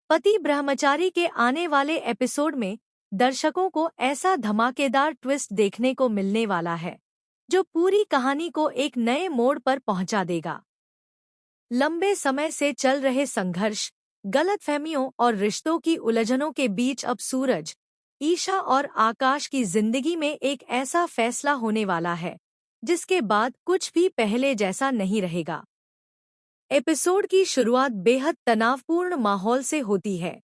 पति ब्रह्मचारी के आने वाले एपिसोड में दर्शकों को ऐसा धमाकेदार ट्विस्ट देखने को मिलने वाला है जो पूरी कहानी को एक नए मोड़ पर पहुंचा देगा। लंबे समय से चल रहे संघर्ष, गलतफहमियों और रिश्तों की उलझनों के बीच अब सूरज, ईशा और आकाश की जिंदगी में एक ऐसा फैसला होने वाला है जिसके बाद कुछ भी पहले जैसा नहीं रहेगा। एपिसोड की शुरुआत बेहद तनावपूर्ण माहौल से होती है।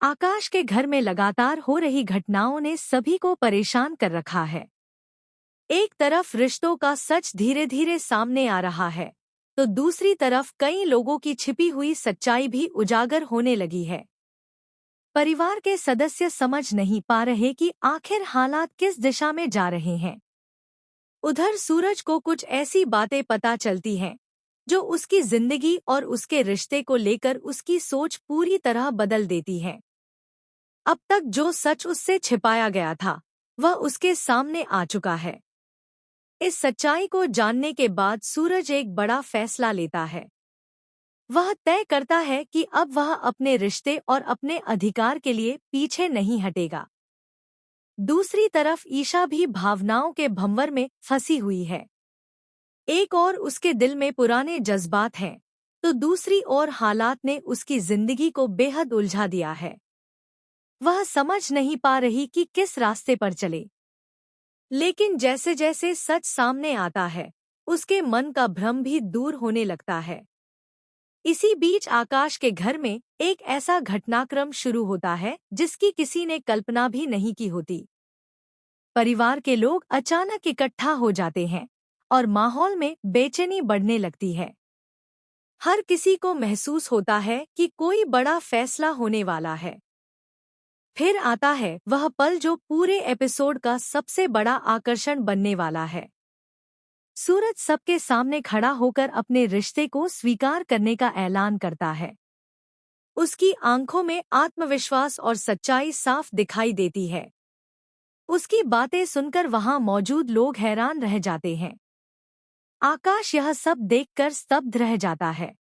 आकाश के घर में लगातार हो रही घटनाओं ने सभी को परेशान कर रखा है। एक तरफ रिश्तों का सच धीरे धीरे सामने आ रहा है, तो दूसरी तरफ कई लोगों की छिपी हुई सच्चाई भी उजागर होने लगी है। परिवार के सदस्य समझ नहीं पा रहे कि आखिर हालात किस दिशा में जा रहे हैं। उधर सूरज को कुछ ऐसी बातें पता चलती हैं जो उसकी जिंदगी और उसके रिश्ते को लेकर उसकी सोच पूरी तरह बदल देती है। अब तक जो सच उससे छिपाया गया था वह उसके सामने आ चुका है। इस सच्चाई को जानने के बाद सूरज एक बड़ा फैसला लेता है। वह तय करता है कि अब वह अपने रिश्ते और अपने अधिकार के लिए पीछे नहीं हटेगा। दूसरी तरफ ईशा भी भावनाओं के भंवर में फंसी हुई है। एक और उसके दिल में पुराने जज्बात हैं, तो दूसरी ओर हालात ने उसकी जिंदगी को बेहद उलझा दिया है। वह समझ नहीं पा रही कि किस रास्ते पर चले। लेकिन जैसे जैसे सच सामने आता है, उसके मन का भ्रम भी दूर होने लगता है। इसी बीच आकाश के घर में एक ऐसा घटनाक्रम शुरू होता है जिसकी किसी ने कल्पना भी नहीं की होती। परिवार के लोग अचानक इकट्ठा हो जाते हैं और माहौल में बेचैनी बढ़ने लगती है। हर किसी को महसूस होता है कि कोई बड़ा फैसला होने वाला है। फिर आता है वह पल जो पूरे एपिसोड का सबसे बड़ा आकर्षण बनने वाला है। सूरज सबके सामने खड़ा होकर अपने रिश्ते को स्वीकार करने का ऐलान करता है। उसकी आंखों में आत्मविश्वास और सच्चाई साफ दिखाई देती है। उसकी बातें सुनकर वहां मौजूद लोग हैरान रह जाते हैं। आकाश यह सब देखकर स्तब्ध रह जाता है।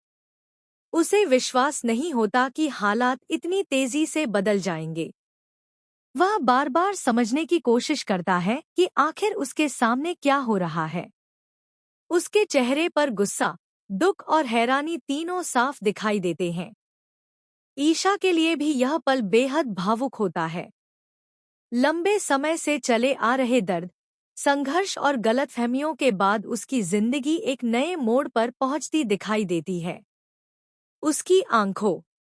उसे विश्वास नहीं होता कि हालात इतनी तेजी से बदल जाएंगे। वह बार बार समझने की कोशिश करता है कि आखिर उसके सामने क्या हो रहा है। उसके चेहरे पर गुस्सा, दुख और हैरानी तीनों साफ दिखाई देते हैं। ईशा के लिए भी यह पल बेहद भावुक होता है। लंबे समय से चले आ रहे दर्द, संघर्ष और गलतफहमियों के बाद उसकी जिंदगी एक नए मोड़ पर पहुंचती दिखाई देती है। उसकी आंखों,